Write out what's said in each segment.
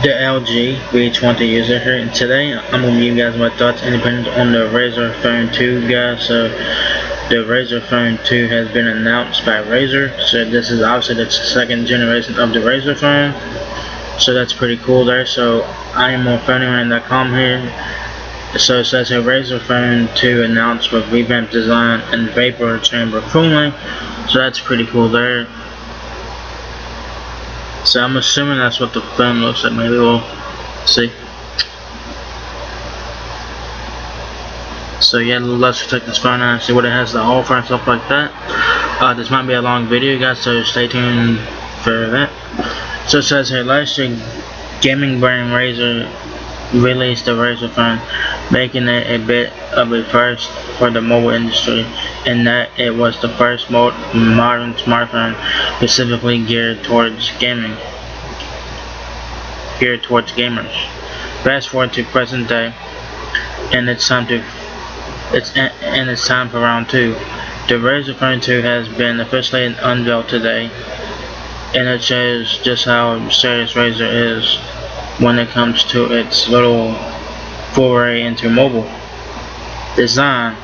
the LG V20 user here, and today I'm going to give you guys my thoughts independent on the Razer Phone 2, guys. So the Razer Phone 2 has been announced by Razer, so this is obviously the second generation of the Razer phone, so that's pretty cool there. So I am on PhoneRand.com here. So it says here Razer Phone 2 announced with revamped design and vapor chamber cooling, so that's pretty cool there. So I'm assuming that's what the phone looks like. Maybe we'll see. So yeah, let's check this phone out and see what it has to offer and stuff like that. This might be a long video, guys, so stay tuned for that. So it says here, last year gaming brand Razer released the Razer phone, making it a bit of a first for the mobile industry, in that it was the first modern smartphone specifically geared towards gamers. Fast forward to present day, and it's time for round 2. The Razer Phone 2 has been officially unveiled today, and it shows just how serious Razer is when it comes to its little foray into mobile design.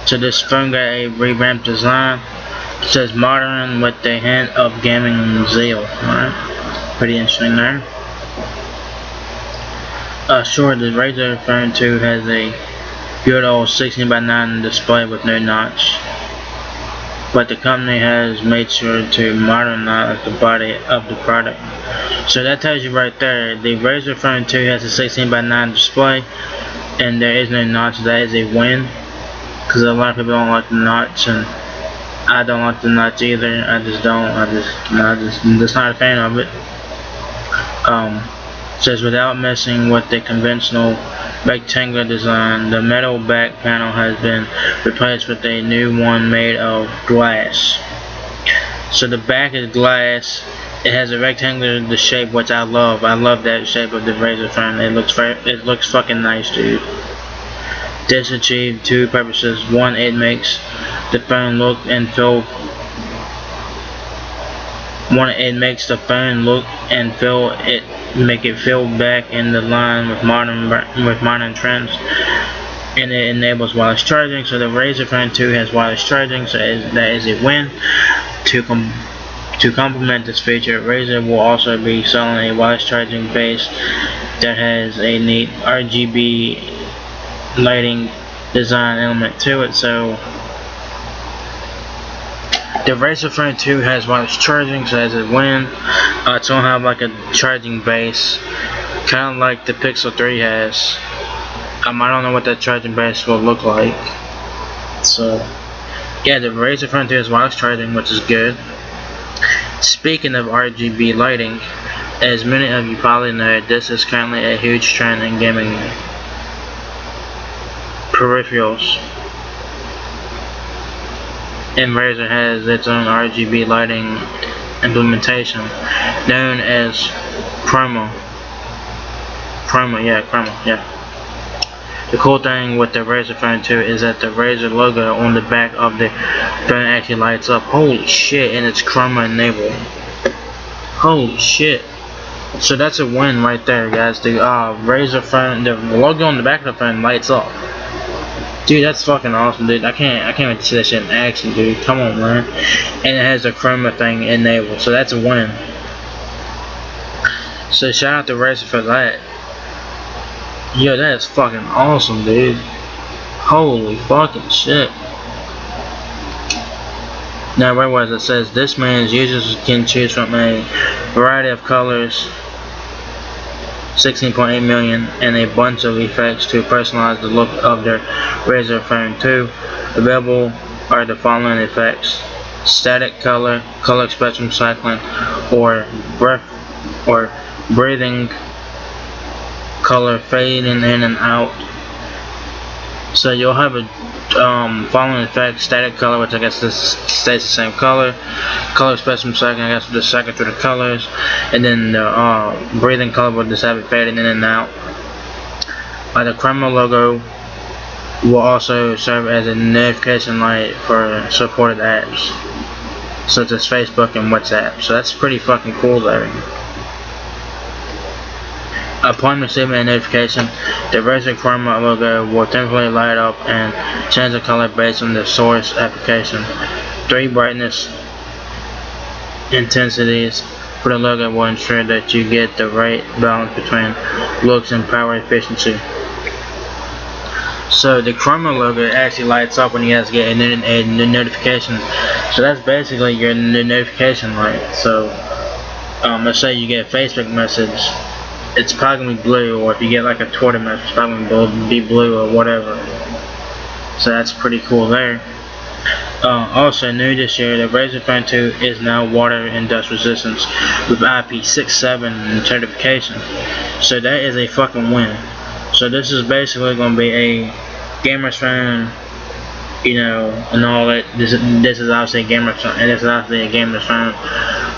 So this phone got a revamped design. It says modern with a hint of gaming zeal. Alright, pretty interesting there. Sure, the Razer Phone 2 has a good old 16:9 display with no notch, but the company has made sure to modernize the body of the product. So that tells you right there, the Razer Phone 2 has a 16:9 display, and there is no notch. That is a win, because a lot of people don't like the notch, and I don't like the notch either. I'm just not a fan of it. Says without messing with the conventional rectangular design, the metal back panel has been replaced with a new one made of glass. So the back is glass. It has a rectangular shape, which I love. I love that shape of the Razer phone. It looks fucking nice, dude. This achieved two purposes. One, it makes the phone look and feel. Make it feel back in the line with modern trends, and it enables wireless charging. So the Razer Phone 2 has wireless charging, so that is a win. To complement this feature, Razer will also be selling a wireless charging base that has a neat RGB lighting design element to it. So the Razer Phone 2 has wireless charging, so that's a win. It's gonna have like a charging base, kind of like the Pixel 3 has. I don't know what that charging base will look like. So yeah, the Razer Phone 2 has wireless charging, which is good. Speaking of RGB lighting, as many of you probably know, this is currently a huge trend in gaming peripherals, and Razer has its own RGB lighting implementation known as Chroma. The cool thing with the Razer Phone 2 is that the Razer logo on the back of the phone actually lights up. Holy shit, and it's Chroma enabled. Holy shit. So that's a win right there, guys. The Razer phone, the logo on the back of the phone lights up. Dude, that's fucking awesome, dude. I can't wait to see that shit in action, dude. Come on, man. And it has a Chroma thing enabled, so that's a win. So shout out to Razer for that. Yo, that is fucking awesome, dude. Holy fucking shit. Now, where was it? It says this man's users can choose from a variety of colors, 16.8 million, and a bunch of effects to personalize the look of their Razer Phone 2. Available are the following effects: static color, color spectrum cycling, or breathing color fading in and out. So you'll have a following effects: static color, which I guess this stays the same color; color spectrum cycling, I guess just cycle through the colors; and then the breathing color will just have it fading in and out. The Chroma logo will also serve as a notification light for supported apps, such as Facebook and WhatsApp. So that's pretty fucking cool there. Upon receiving a notification, the Razer Chroma logo will temporarily light up and change the color based on the source application. 3 brightness intensities for the logo will ensure that you get the right balance between looks and power efficiency. So the Chroma logo actually lights up when you guys get a notification. So that's basically your notification light. So let's say you get a Facebook message, it's probably going to be blue, or if you get like a Twitter message, it's probably going to be blue or whatever. So that's pretty cool there. Also new this year, the Razer Phone 2 is now water and dust resistant with IP67 certification. So that is a fucking win. So this is basically going to be a gamer's phone, you know, and all that. This is obviously a gamer's phone, and this is obviously a gamer's phone.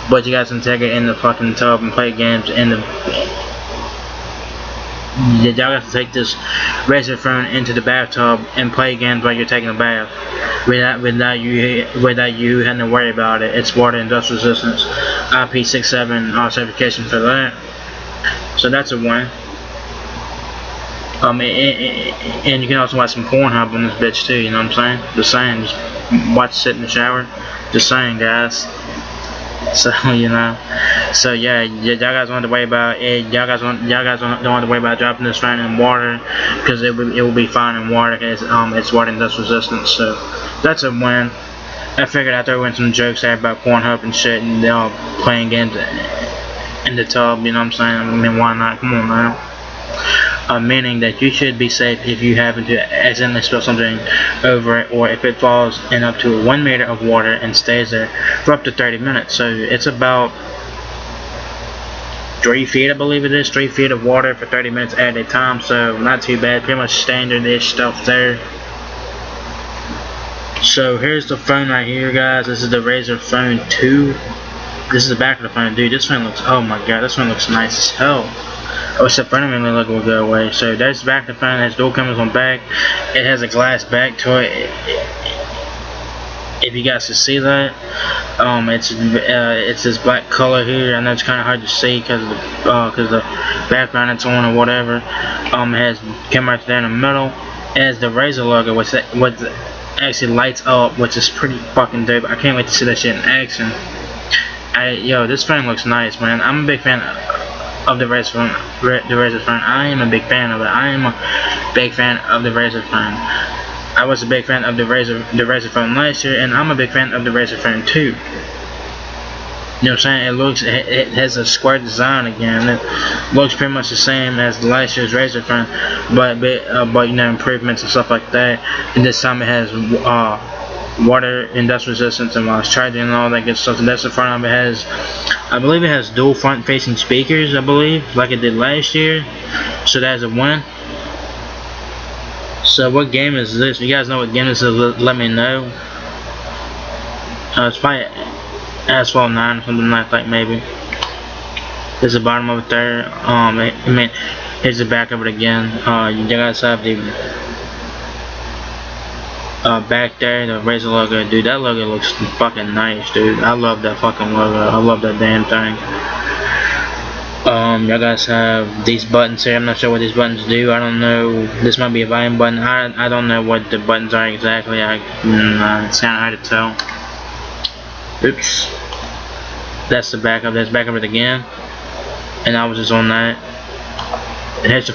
But you guys can take it in the fucking tub and play games in the. Y'all got to take this Razer phone into the bathtub and play games while you're taking a bath, without you having to worry about it. It's water and dust resistance, IP67 certification for that. So that's a win. And you can also watch some Pornhub on this bitch too. You know what I'm saying? Just saying. Just watch, sit in the shower. Just saying, guys. So you know, so yeah, y'all guys don't have to worry about it. Y'all guys don't have to worry about dropping this phone in water, because it will be fine in water, because it's water and dust resistant. So that's a win. I figured I'd throw in some jokes there about Pornhub and shit, and they're all playing games in the tub. You know what I'm saying? I mean, why not? Come on now. Meaning that you should be safe if you happen to accidentally spill something over it, or if it falls in up to 1 meter of water and stays there for up to 30 minutes. So it's about 3 feet, I believe it is, 3 feet of water for 30 minutes at a time. So not too bad, pretty much standard-ish stuff there. So here's the phone right here, guys. This is the Razer Phone 2. This is the back of the phone. Dude, this phone looks, oh my god, this phone looks nice as hell. Oh, except front of me look will go away. So there's the back of the phone. It has dual cameras on back. It has a glass back to it. If you guys can see that, it's this black color here. I know it's kind of hard to see because the background it's on or whatever. It has camera right there in the middle. It has the Razer logo, which actually lights up, which is pretty fucking dope. I can't wait to see that shit in action. Yo, this phone looks nice, man. I'm a big fan of the Razer phone. I am a big fan of it. I am a big fan of the Razer phone. I was a big fan of the Razer phone last year, and I'm a big fan of the Razer Phone 2. You know what I'm saying? It has a square design again. It looks pretty much the same as last year's Razer phone, but you know, improvements and stuff like that. And this time it has water and dust resistance and while it's charging and all that good stuff. And that's the front of it. Has, I believe it has dual front facing speakers, I believe, like it did last year. So that's a win. So what game is this? If you guys know what game this is, let me know. It's probably Asphalt 9 or something like that, maybe. This is the bottom of it there. I mean, here's the back of it again. You guys have the back there, the Razer logo. Dude, that logo looks fucking nice, dude. I love that fucking logo. I love that damn thing. Y'all guys have these buttons here. I'm not sure what these buttons do. I don't know. This might be a volume button. I don't know what the buttons are exactly. It's kind of hard to tell. Oops. That's the back of it. That's back of it again. And I was just on that. It has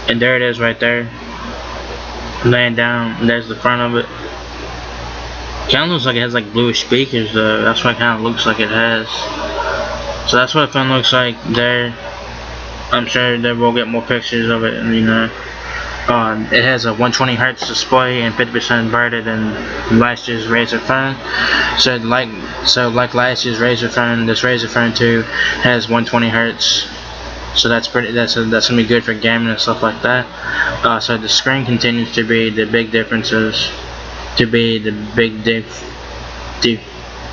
and there it is right there. Laying down. There's the front of it. Kind of looks like it has like bluish speakers though. That's what it kind of looks like it has. So that's what the phone looks like there. I'm sure that we'll get more pictures of it, and you know. It has a 120Hz display and 50% brighter than last year's Razer phone. So like last year's Razer phone, this Razer Phone 2 has 120Hz. So that's gonna be good for gaming and stuff like that. So the screen continues to be the big differences, to be the big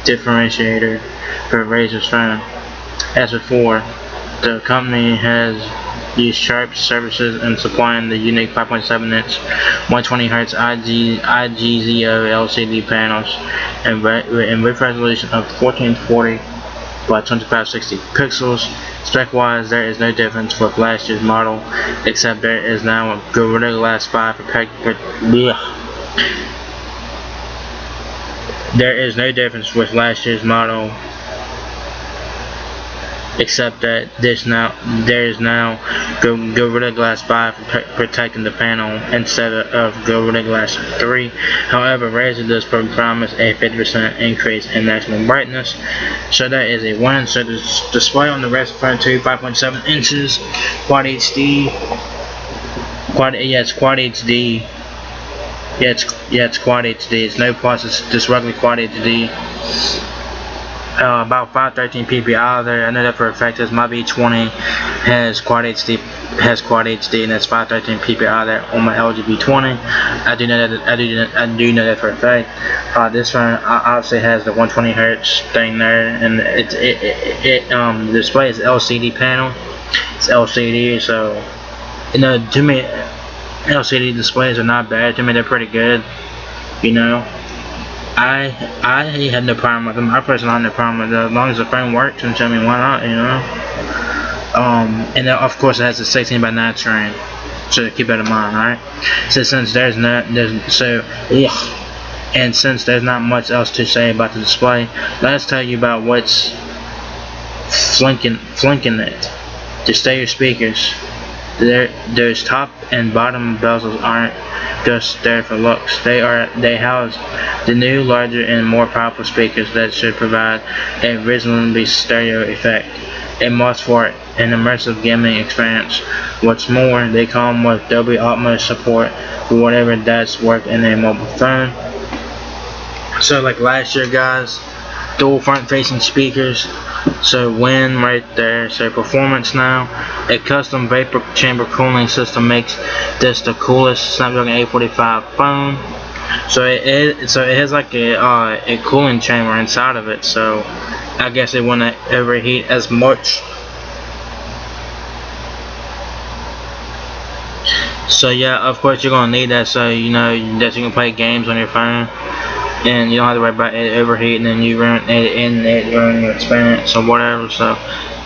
differentiator for Razer's phone. As before, the company has used Sharp services in supplying the unique 5.7-inch 120Hz IGZO LCD panels and with resolution of 1440 by 2560 pixels. Spec wise, there is no difference with last year's model, except there is now a Gorilla Glass 5 There is no difference with last year's model, except that there is now Gorilla Glass 5 protecting the panel instead of Gorilla Glass 3. However, Razer does promise a 50% increase in maximum brightness, so that is a win. So the display on the Razer Phone 2, 5.7 inches, Quad HD, it's Quad HD. It's Quad HD. It's no plus. It's just regular Quad HD. About 513 ppi there. I know that for a fact, as my V20 has Quad HD, and that's 513 ppi there on my LG V20. I do know that for a fact. This phone obviously has the 120 hertz thing there, and the display is LCD panel. It's LCD, so to me, LCD displays are not bad. To me, they're pretty good. I have no problem with them. I personally have no problem with them as long as the phone works. And why not? And then, of course, it has a 16:9 screen, so keep that in mind, alright? So since there's not much else to say about the display, let's tell you about what's flanking it. The stereo speakers. Those top and bottom bezels aren't just there for looks. They house the new, larger, and more powerful speakers that should provide a reasonably stereo effect. A must for an immersive gaming experience. What's more, they come with Dolby Atmos support for whatever that's worked in a mobile phone. So like last year, guys, dual front-facing speakers. So win right there. So performance now. A custom vapor chamber cooling system makes this the coolest Snapdragon 845 phone. So it has like a cooling chamber inside of it. So I guess it won't overheat as much. So yeah, of course you're gonna need that, so that you can play games on your phone. And you don't have to worry about it overheating and you ruin your experience or whatever. So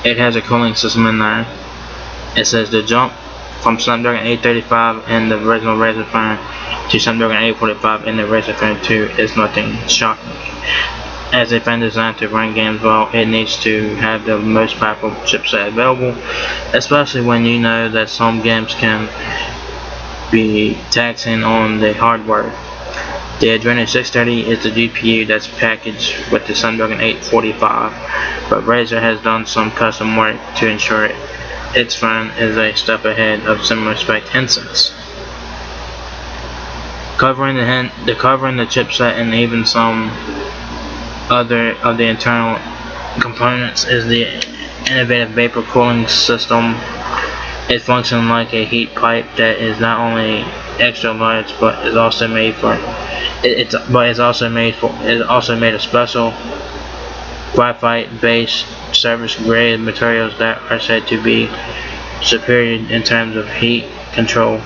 it has a cooling system in there. It says the jump from Snapdragon 835 in the original Razer Phone to Snapdragon 845 in the Razer Phone 2 is nothing shocking. As a phone designed to run games well, it needs to have the most powerful chipset available, especially when you know that some games can be taxing on the hardware. The Adreno 630 is the GPU that's packaged with the Snapdragon 845, but Razer has done some custom work to ensure its phone is a step ahead of similar spec handsets. Covering the chipset and even some other of the internal components is the innovative vapor cooling system. It functions like a heat pipe that is not only extra large, but is also made of special graphite-based service-grade materials that are said to be superior in terms of heat control.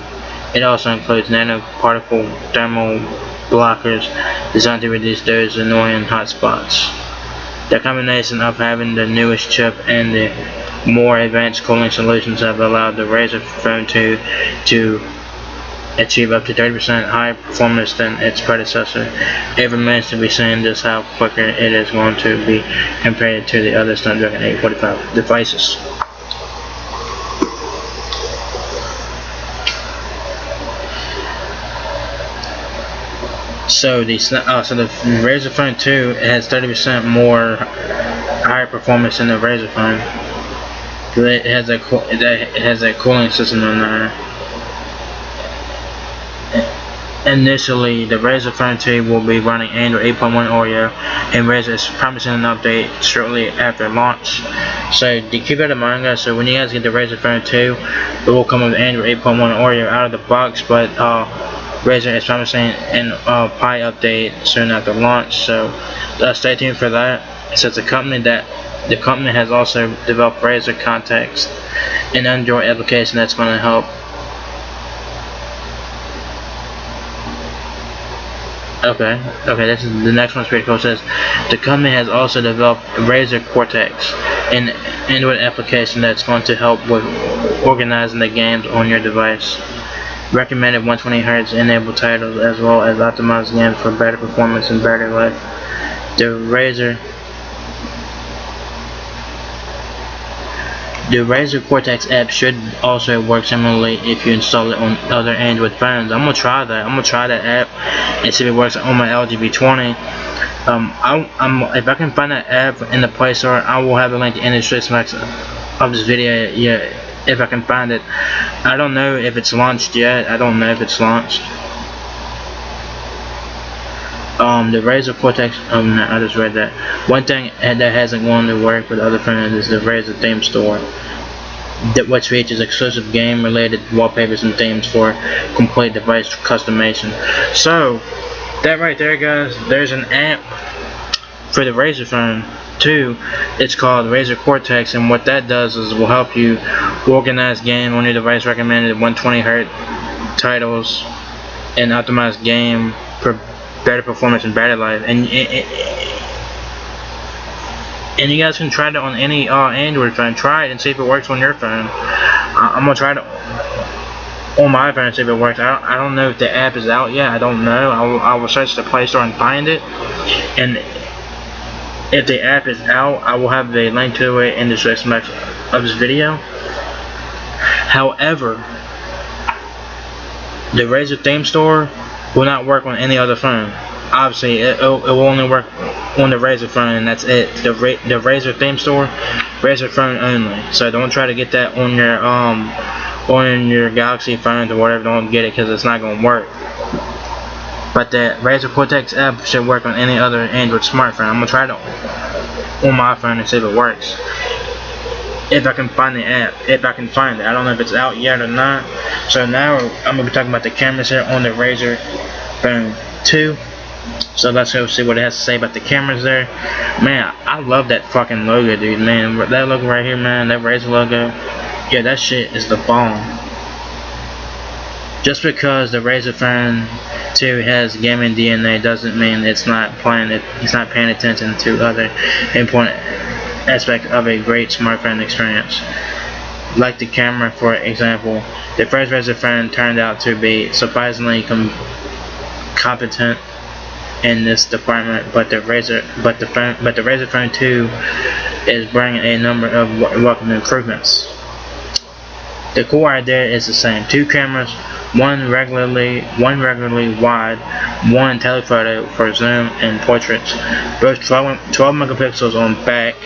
It also includes nanoparticle thermal blockers designed to reduce those annoying hot spots. The combination of having the newest chip and the more advanced cooling solutions have allowed the Razer Phone 2 to achieve up to 30% higher performance than its predecessor. It remains to be seen just how quicker it is going to be compared to the other Snapdragon 845 devices. So the Razer Phone 2 has 30% more higher performance than the Razer Phone. It has a cooling system in there. Initially, the Razer Phone 2 will be running Android 8.1 Oreo, and Razer is promising an update shortly after launch. So to keep that in mind, guys, so when you guys get the Razer Phone 2, it will come with Android 8.1 Oreo out of the box, but Razer is promising an Pi update soon after launch. So stay tuned for that. So it's the company has also developed Razer Cortex, an Android application that's going to help Okay, this is the next one's pretty cool. It says the company has also developed Razer Cortex, an Android application that's going to help with organizing the games on your device. Recommended 120Hz enabled titles as well as optimized games for better performance and battery life. The Razer Cortex app should also work similarly if you install it on other Android phones. I'm gonna try that. I'm gonna try that app and see if it works on my LG V20. If I can find that app in the Play Store, I will have a link in the description box of this video. Yeah, if I can find it. I don't know if it's launched yet. I don't know if it's launched. The Razer Cortex. No, I just read that. One thing that hasn't gone to work with other phones is the Razer theme store, which features exclusive game-related wallpapers and themes for complete device customization. So, that right there, guys. There's an app for the Razer phone too. It's called Razer Cortex, and what that does is will help you organize game on your device, recommended 120Hz titles, and optimize game for better performance and battery life. And you guys can try it on any Android phone. Try it and see if it works on your phone. I'm gonna try it on my phone and see if it works. I don't know if the app is out yet. I don't know. I will search the Play Store and find it. And if the app is out, I will have the link to it in the description box of this video. However, the Razer theme store will not work on any other phone. Obviously, it will only work on the Razer phone, and that's it. The Razer theme store, Razer phone only. So don't try to get that on your Galaxy phones or whatever. Don't get it because it's not gonna work. But the Razer Cortex app should work on any other Android smartphone. I'm gonna try it on my phone and see if it works. If I can find the app, if I can find it. I don't know if it's out yet or not. So now I'm gonna be talking about the cameras here on the Razer Phone 2. So let's go see what it has to say about the cameras there. Man, I love that fucking logo, dude. Man, that logo right here, man, that Razer logo. Yeah, that shit is the bomb. Just because the Razer Phone 2 has gaming DNA doesn't mean it's not paying attention to other important aspect of a great smartphone experience. Like the camera, for example, the first Razer phone turned out to be surprisingly competent in this department, but the Razer Phone 2 is bringing a number of welcome improvements. The core idea is the same: two cameras, one regularly wide, one telephoto for zoom and portraits, both 12 megapixels on back.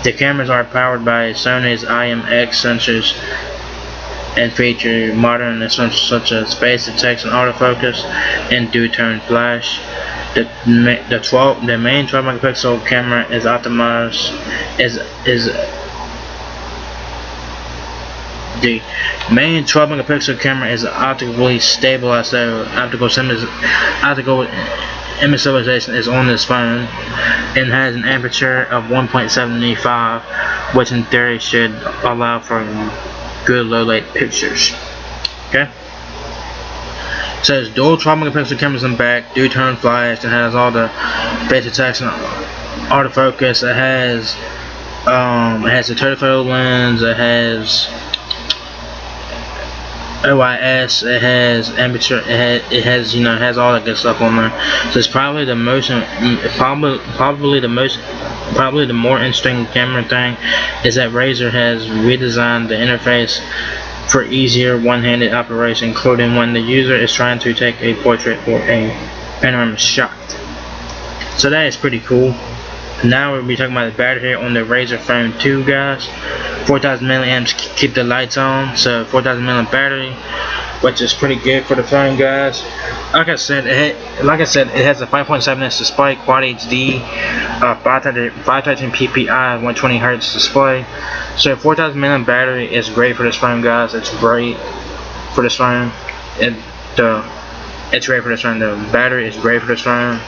The cameras are powered by Sony's IMX sensors and feature modern essentials such as face detection, autofocus, and dual-tone flash. The main 12 megapixel camera is optimized. The main 12 megapixel camera is optically stabilized, so optical image stabilization is on this phone, and has an aperture of 1.75, which in theory should allow for good low light pictures. Okay. It says dual 12 megapixel cameras in back, dual tone flash, it has all the face detection, autofocus, it has the telephoto lens, it has OIS, it has aperture, it has all that good stuff on there. So it's probably the more interesting camera thing is that Razer has redesigned the interface for easier one-handed operation, including when the user is trying to take a portrait or a panoramic shot. So that is pretty cool. Now we'll be talking about the battery here on the Razer Phone 2, guys. 4,000 milliamps keep the lights on, so 4,000 milliamp battery, which is pretty good for the phone, guys. Like I said, it has a 5.7-inch display, Quad HD, 513 ppi, 120Hz display. So 4,000 milliamp battery is great for this phone, guys. It's great for this phone. it's great for this phone. The battery is great for this phone.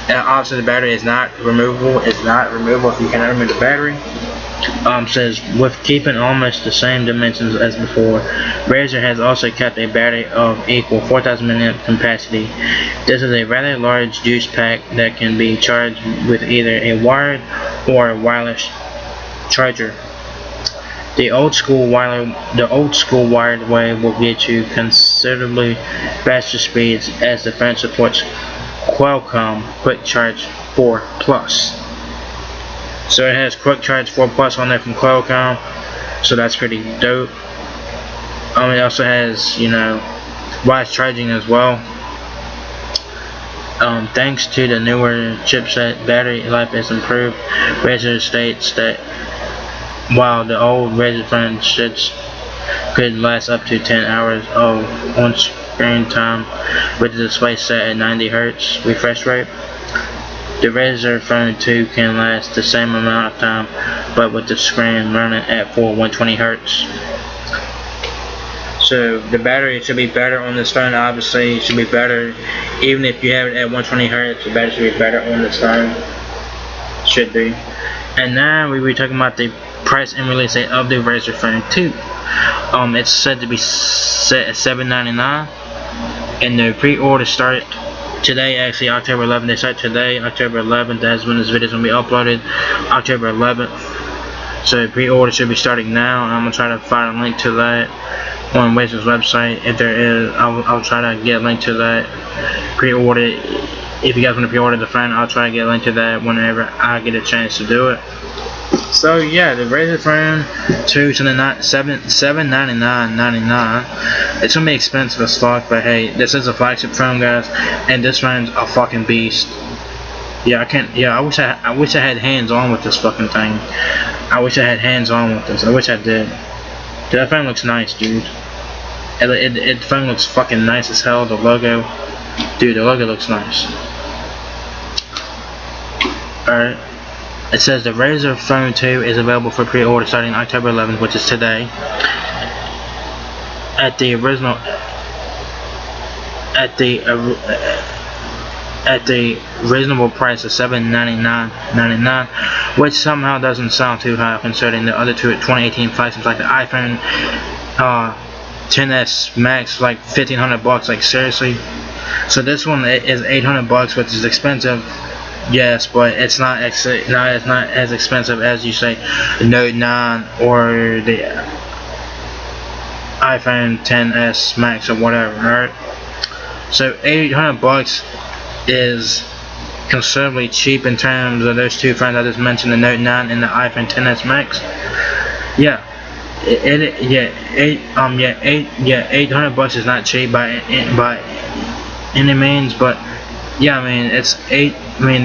And obviously the battery is not removable. It's not removable if you cannot remove the battery. Says with keeping almost the same dimensions as before, Razer has also kept a battery of equal 4,000 mAh capacity. This is a rather large juice pack that can be charged with either a wired or a wireless charger. The old school wired way will get you considerably faster speeds, as the phone supports Qualcomm Quick Charge 4 Plus. So it has Quick Charge 4 Plus on there from Qualcomm, so that's pretty dope. It also has, wireless charging as well. Thanks to the newer chipset, battery life is improved. Razer states that while the old Razer phone could last up to 10 hours of on-screen time with the display set at 90 Hz refresh rate, the Razer Phone 2 can last the same amount of time, but with the screen running at full 120 Hz. So the battery should be better on this phone. Obviously, it should be better. Even if you have it at 120 Hz, the battery should be better on this phone. Should be. And now we will be talking about the price and release date of the Razer Phone 2. It's said to be set at $799, and the pre-order started today, actually October 11th. They start today, October 11th. That's when this video is going to be uploaded, October 11th. So pre-order should be starting now. I'm going to try to find a link to that on Razer's website. If there is, I'll try to get a link to that pre-order. If you guys want to pre-order the phone, I'll try to get a link to that whenever I get a chance to do it. So yeah, the Razer Phone 2 is $799.99. It's gonna be expensive as fuck, but hey, this is a flagship phone, guys, and this phone's a fucking beast. Yeah, I wish I had hands on with this fucking thing. I wish I had hands on with this. I wish I did. Dude, that phone looks nice, dude. The phone looks fucking nice as hell. The logo, dude, the logo looks nice. Alright. It says the Razer Phone 2 is available for pre-order starting October 11th, which is today, at the reasonable price of $799.99, which somehow doesn't sound too high considering the other two 2018 flagships like the iPhone XS Max, like $1,500. Like seriously. So this one is $800, which is expensive. Yes, but it's not as expensive as you say the Note 9 or the iPhone XS Max or whatever, alright? So $800 is considerably cheap in terms of those two phones I just mentioned, the Note 9 and the iPhone XS Max. Yeah, $800 is not cheap by any means, but yeah, I mean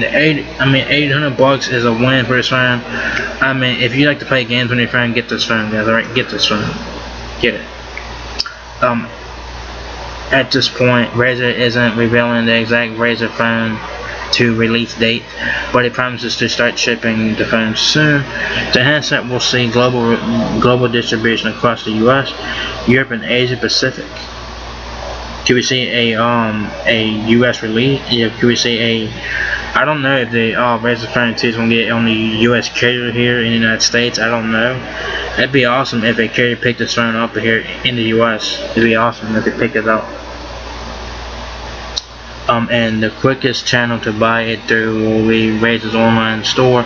$800 is a win for this phone. I mean, if you like to play games on your phone, get this phone, guys. Alright, get this phone. Get it. At this point, Razer isn't revealing the exact Razer Phone 2 release date, but it promises to start shipping the phone soon. The handset will see global distribution across the US, Europe, and Asia Pacific. Can we see a US release? Yeah, can we see a? I don't know if the Razer Phone 2 is gonna get on the US carrier here in the United States. I don't know. That'd be awesome if a carrier picked this phone up here in the US. It'd be awesome if they picked it up. And the quickest channel to buy it through will be Razer's online store.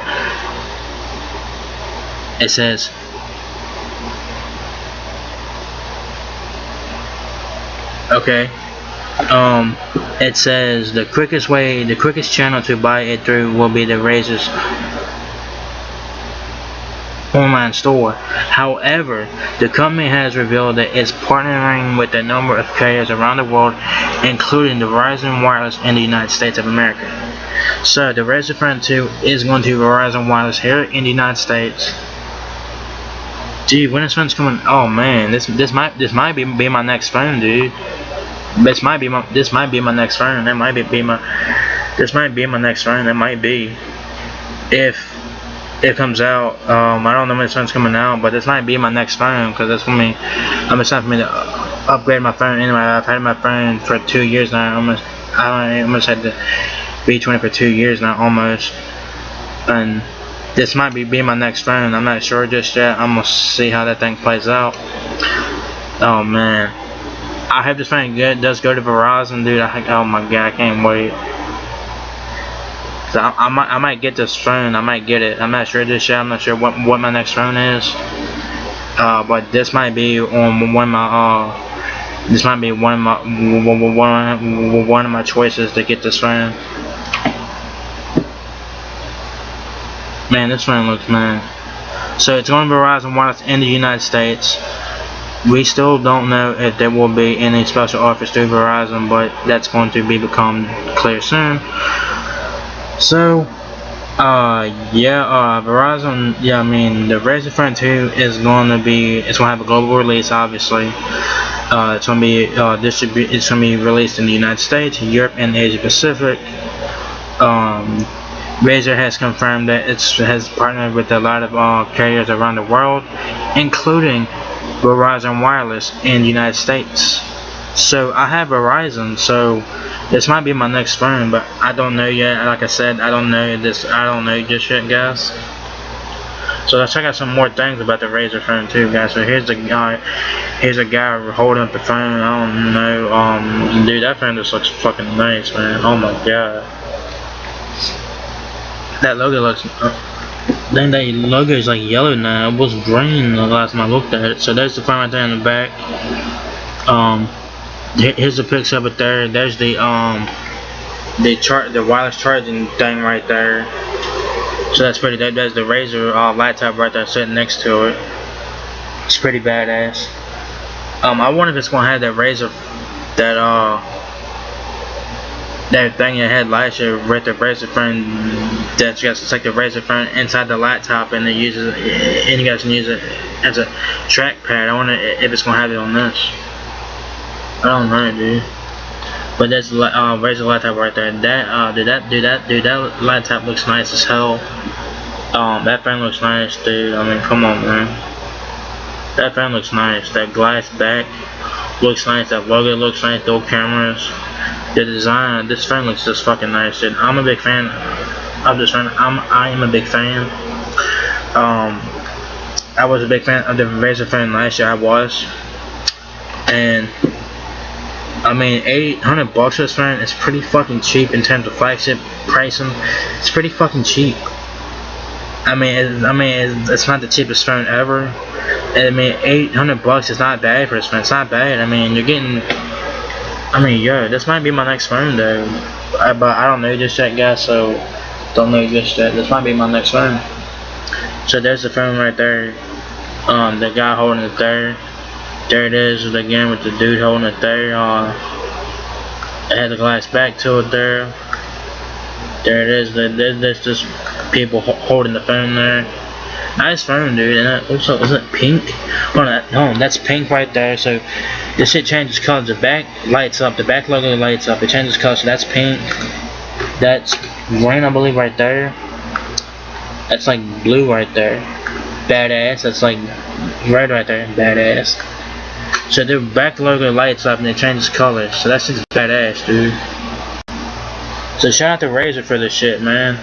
It says, okay, it says the quickest channel to buy it through will be the Razer's online store. However, the company has revealed that it's partnering with a number of carriers around the world, including the Verizon Wireless in the United States of America. So the Razer Phone 2 is going to Verizon Wireless here in the United States. Gee, when this phone's coming? Oh man, this might be my next phone, dude. This might be my next phone. This might be my next phone. That might be, if it comes out. I don't know when this phone's coming out, but this might be my next phone, because that's for me. It's time for me to upgrade my phone anyway. I've had my phone for 2 years now. I almost had the B20 for 2 years now, almost. And this might be my next phone. I'm not sure just yet. I'm gonna see how that thing plays out. Oh man, I hope this phone does go to Verizon, dude. Oh my god, I can't wait. So I might get this phone. I might get it. I'm not sure just yet. I'm not sure what my next phone is. But this might be on one of my this might be one of my choices to get this phone. Man, this phone looks, man. So it's going to Verizon Wireless in the United States. We still don't know if there will be any special offers through Verizon, but that's going to become clear soon. So, Verizon, yeah, I mean, the Razer Phone 2 is going to have a global release, obviously. It's going to be it's going to be released in the United States, Europe, and Asia Pacific. Razer has confirmed that it has partnered with a lot of carriers around the world, including Verizon Wireless in the United States. So I have Verizon, so this might be my next phone, but I don't know yet. Like I said, I don't know just yet, guys. So let's check out some more things about the Razer Phone 2, guys. So here's a guy holding up the phone. I don't know, dude, that phone just looks fucking nice, man. Oh my god. That logo looks, dang, that logo is like yellow now. It was green the last time I looked at it. So there's the phone right there in the back. Here's the picture of it there. There's the wireless charging thing right there. So that's pretty. There's the Razer laptop right there sitting next to it. It's pretty badass. I wonder if it's gonna have that Razer, that thing you had last year with the Razer Phone, that you guys can take the Razer Phone inside the laptop and you guys can use it as a trackpad. I wonder if it's gonna have it on this. I don't know, dude. But that's Razer laptop right there. That laptop looks nice as hell. That phone looks nice, dude. I mean, come on, man. That phone looks nice. That glass back looks nice. That logo looks nice. Dual cameras. The design, this phone looks just fucking nice, dude. I'm a big fan of this phone. I am a big fan. I was a big fan of the Razer Phone last year. I was, and I mean, $800 for this phone is pretty fucking cheap in terms of flagship pricing. It's pretty fucking cheap. I mean, it's not the cheapest phone ever. And I mean, $800 is not bad for this phone. It's not bad. I mean, you're getting. I mean, yo, this might be my next phone though, but I don't know just yet, guys. So don't know just yet. This might be my next phone. So there's the phone right there. The guy holding it there. There it is again with the dude holding it there. It has the glass back to it there. There it is. There's just people holding the phone there. Nice phone, dude. And that also, is it pink? Oh, no, that's pink right there. So this shit changes colors. The back lights up. The back logo lights up. It changes colors. So that's pink. That's green, I believe, right there. That's like blue right there. Badass. That's like red right there. Badass. So the back logo lights up and it changes colors. So that's just badass, dude. So shout out to Razer for this shit, man.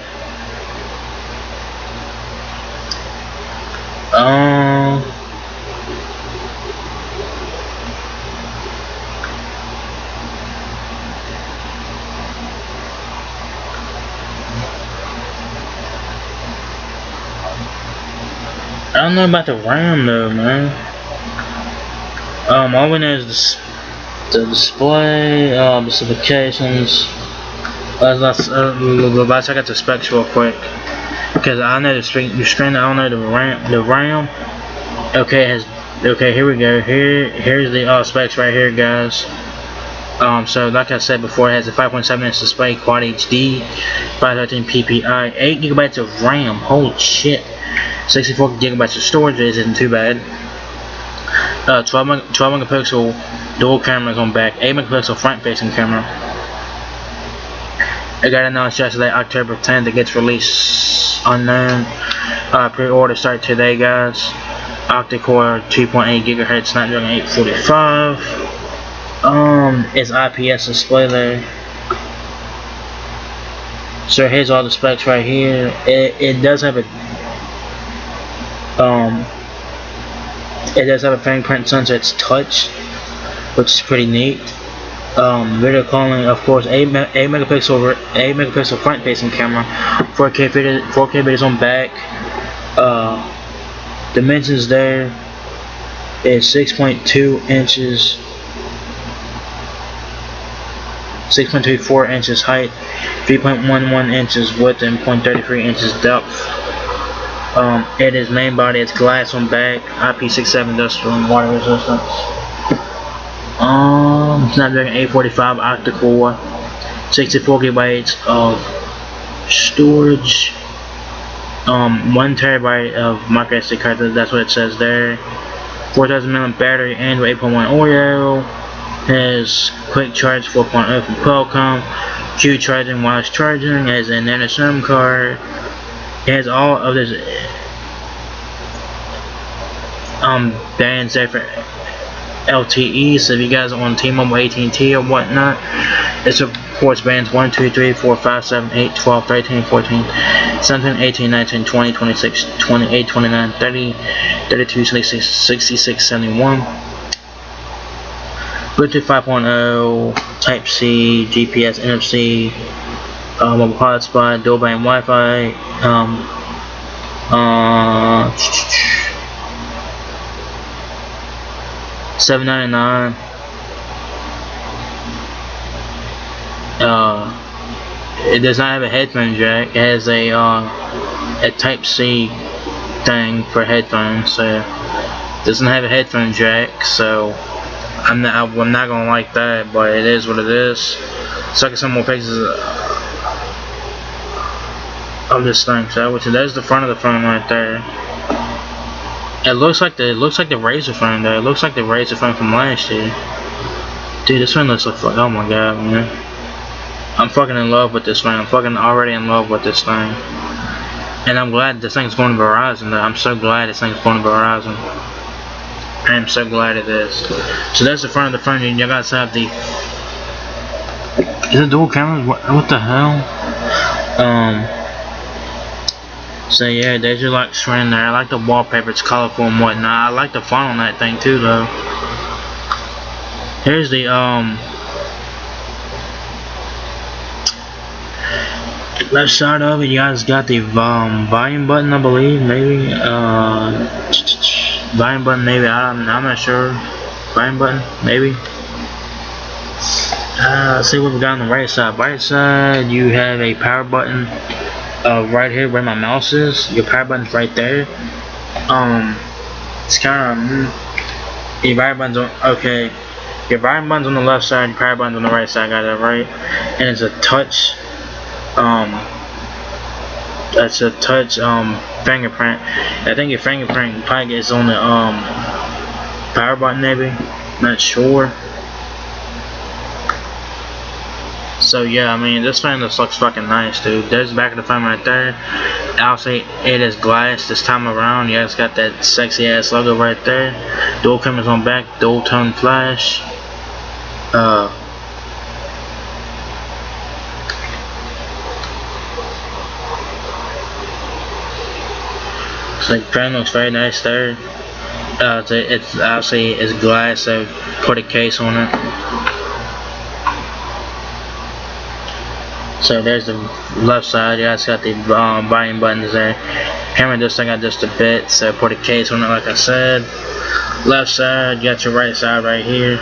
I don't know about the RAM though, man. All we know is the display, specifications. Let's check out the specs real quick, because I know the screen. I don't know the RAM. Okay, here we go. Here's the specs right here, guys. So like I said before, it has a 5.7-inch display, Quad HD, 513 PPI, 8 GB of RAM. Holy shit! 64 GB of storage isn't too bad. 12 megapixel dual cameras on back, 8 megapixel front-facing camera. It got announced yesterday, October 10th. It gets released unknown. Pre-order start today, guys. octa-core 2.8 gigahertz Snapdragon 845. It's IPS display there. So here's all the specs right here. It does have a fingerprint sensor. It's touch, which is pretty neat. Video calling, of course, 8 megapixel front facing camera, 4K videos on back. Dimensions there is 6.2 inches, 6.24 inches height, 3.11 inches width, and 0.33 inches depth. It is main body, it's glass on back, IP67 industrial and water resistance. Snapdragon 845 octa-core, 64 gigabytes of storage, 1 terabyte of micro SD card. That's what it says there. 4,000 mAh battery, Android 8.1 Oreo. Has quick charge 4.0 from Qualcomm. Q charging, wireless charging. It has a nano SIM card. It has all of this bands there for LTE. So if you guys are on T-Mobile, AT&T or whatnot, it supports bands 1, 2, 3, 4, 5, 7, 8, 12, 13, 14, 17, 18, 19, 20, 26, 28, 29, 30, 32, 66, 66, 71. Bluetooth 5.0, Type-C, GPS, NFC, mobile hotspot, dual band Wi-Fi, $799. It does not have a headphone jack. It has a Type-C thing for headphones, so it doesn't have a headphone jack. So I'm not gonna like that, but it is what it is. So I can some more pictures of this thing. So there's the front of the phone right there. It looks like the Razer phone though. It looks like the Razer phone from last year. Dude, this phone looks like, oh my god, man. I'm fucking in love with this phone. I'm fucking already in love with this thing. And I'm glad this thing's going to Verizon though. I'm so glad this thing's going to Verizon. I am so glad it is. So that's the front of the phone. You guys have the... Is it dual cameras? What the hell? So yeah, there's your lock screen there. I like the wallpaper. It's colorful and whatnot. I like the font on that thing too though. Here's the left side of it. You guys got the volume button, I believe, maybe. Volume button, maybe. I'm not sure. Volume button, maybe. Let's see what we got on the right side. Right side, you have a power button. Right here where my mouse is. Your power button's right there. It's kind of your power button's on. Okay, your power button's on the left side. Your power button's on the right side. Got that right. And it's a touch. That's a touch fingerprint. I think your fingerprint probably is on the power button, maybe. Not sure. So yeah, I mean, this phone looks fucking nice, dude. There's the back of the phone right there. Obviously, it is glass this time around. Yeah, it's got that sexy ass logo right there. Dual cameras on back, dual tone flash. So the phone looks very nice there. It's obviously it's glass, so put a case on it. So there's the left side. Yeah, it's got the volume buttons there. Hammer this thing out just a bit, so put a case on it like I said. Left side, you got your right side right here.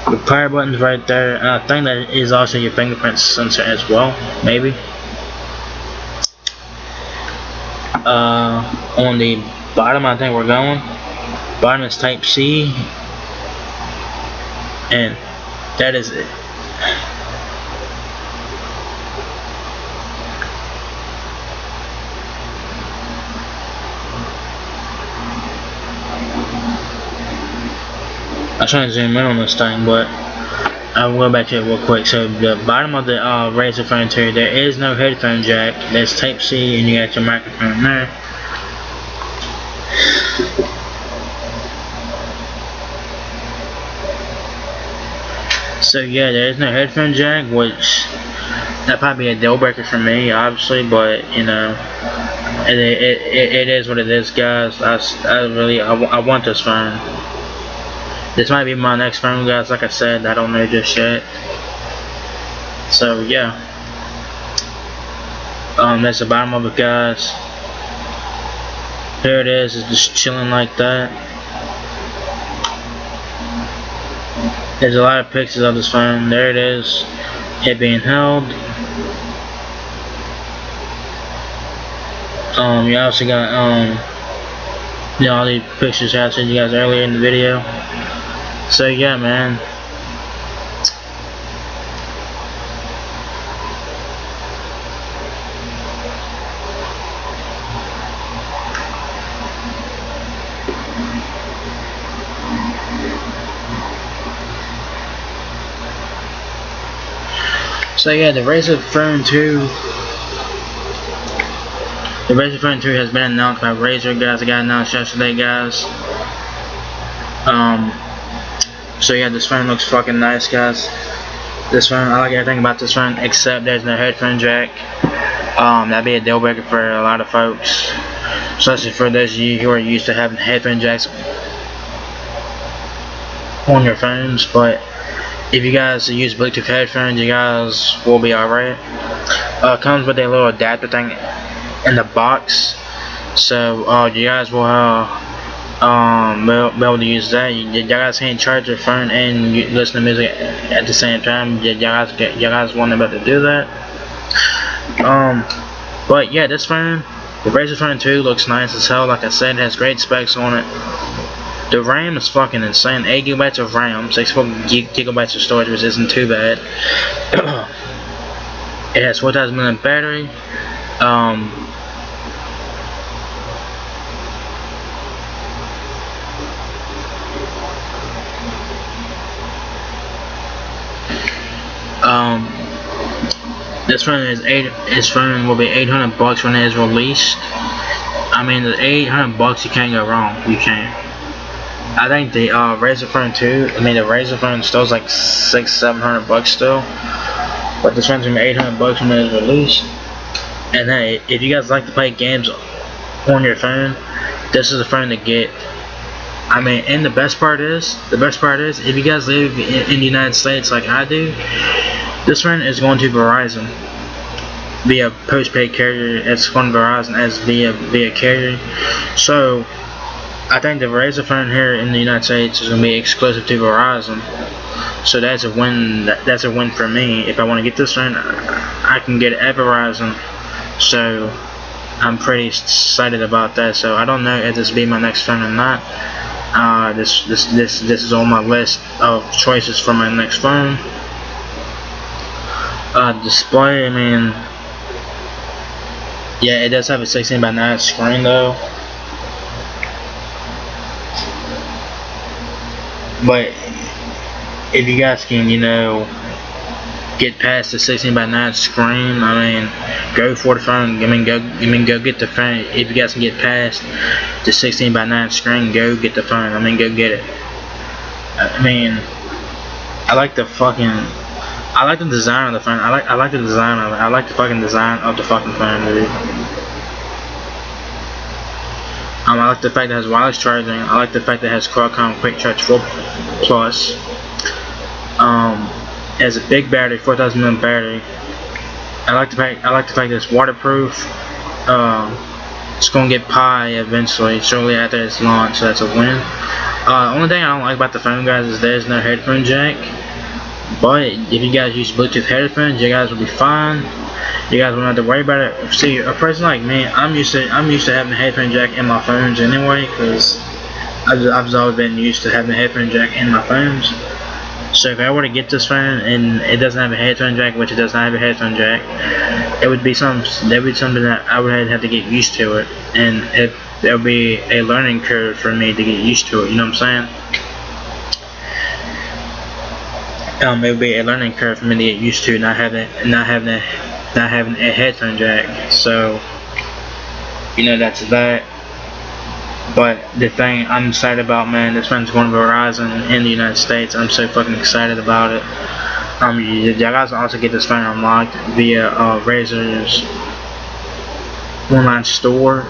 Your power button's right there. And I think that is also your fingerprint sensor as well, maybe. On the bottom, I think we're going. Bottom is Type-C, and that is it. I'm trying to zoom in on this thing, but I'll go back to it real quick. So the bottom of the Razer phone too, there is no headphone jack. There's Type-C, and you got your microphone there. So yeah, there is no headphone jack, which that probably be a deal breaker for me, obviously, but you know, it is what it is, guys. I want this phone. This might be my next phone, guys. Like I said, I don't know just yet. So yeah, that's the bottom of it, guys. Here it is. It's just chilling like that. There's a lot of pictures of this phone. There it is. It being held. You also got you know, all these pictures I sent you guys earlier in the video. So yeah, man. So yeah, the Razer Phone 2. The Razer Phone 2 has been announced by Razer, guys. It got announced yesterday, guys. So yeah, this phone looks fucking nice, guys. This phone, I like everything about this phone except there's no headphone jack. That'd be a deal breaker for a lot of folks, especially for those of you who are used to having headphone jacks on your phones. But if you guys use Bluetooth headphones, you guys will be alright. Comes with a little adapter thing in the box, so you guys will be able to use that. You guys can't charge your phone and listen to music at the same time. You guys won't be able to do that. But yeah, this phone, the Razer Phone 2, looks nice as hell. Like I said, it has great specs on it. The RAM is fucking insane. 8 gigabytes of RAM, 64 gigabytes of storage, which isn't too bad. It has 4,000 mAh battery. This phone will be $800 when it is released. I mean, the $800, you can't go wrong. You can't. I think the Razer Phone 2, I mean the Razer Phone still is like $600-700 still, but this phone's gonna be $800 when it is released. And hey, if you guys like to play games on your phone, this is a phone to get. I mean, and the best part is, if you guys live in the United States like I do, this phone is going to Verizon via postpaid carrier. It's going to Verizon as via carrier. So I think the Razer phone here in the United States is going to be exclusive to Verizon. So that's a win. That's a win for me. If I want to get this phone, I can get it at Verizon. So I'm pretty excited about that. So I don't know if this will be my next phone or not. This is on my list of choices for my next phone. Display, I mean, yeah, it does have a 16:9 screen though. But if you guys can, you know, get past the 16:9 screen, I mean, go for the phone. I mean, go get the phone. If you guys can get past the 16:9 screen, go get the phone. I mean, go get it. I mean, I like the design of the phone. I like the design of it. I like the fucking design of the fucking phone, dude. I like the fact that it has wireless charging. I like the fact that it has Qualcomm Quick Charge 4 Plus. It has a big battery, 4,000 mAh battery. I like the fact that it's waterproof. It's gonna get Pi eventually, shortly after its launch, so that's a win. Only thing I don't like about the phone, guys, is there's no headphone jack. But if you guys use Bluetooth headphones, you guys will be fine. You guys won't have to worry about it. See, a person like me, I'm used to having a headphone jack in my phones anyway, because I've always been used to having a headphone jack in my phones. So if I were to get this phone and it doesn't have a headphone jack, which it does not have a headphone jack, it would be something that I would have to get used to it, and there would be a learning curve for me to get used to it. You know what I'm saying? It would be a learning curve for me to get used to not having a headphone jack. So, you know, that's that. But the thing I'm excited about, man, this phone's going to Verizon in the United States. I'm so fucking excited about it. You guys can also get this phone unlocked via Razer's online store.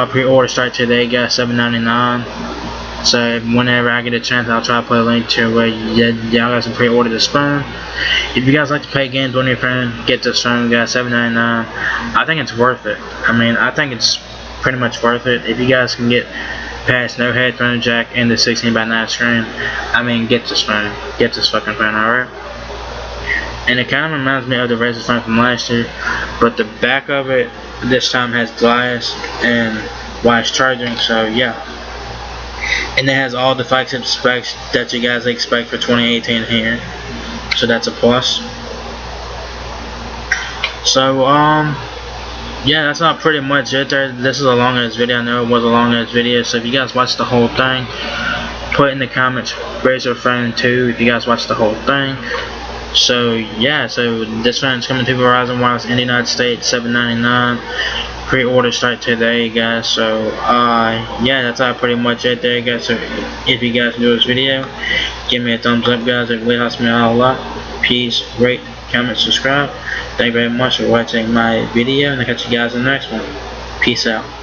Pre-order start today, guys, $7.99. So whenever I get a chance, I'll try to put a link to where y'all guys can pre-order this phone. If you guys like to play games on your phone, get this phone, guys, $7.99. I think it's worth it. I mean, I think it's pretty much worth it. If you guys can get past no headphone jack and the 16:9 screen, I mean, get this phone. Get this fucking phone, alright? And it kind of reminds me of the Razer Phone from last year, but the back of it this time has glass and wireless charging, so yeah. And it has all the flagship specs that you guys expect for 2018 here, so that's a plus. So yeah, that's not pretty much it there. This is a long ass video. I know it was a long ass video, so if you guys watched the whole thing, put in the comments Razer Phone 2 if you guys watched the whole thing. So yeah, so this phone is coming to Verizon Wireless in the United States, $7.99. Pre-order start today, guys. So yeah, that's all pretty much it there, guys. So if you guys enjoyed this video, give me a thumbs up, guys. It really helps me out a lot. Peace, rate, comment, subscribe. Thank you very much for watching my video, and I'll catch you guys in the next one. Peace out.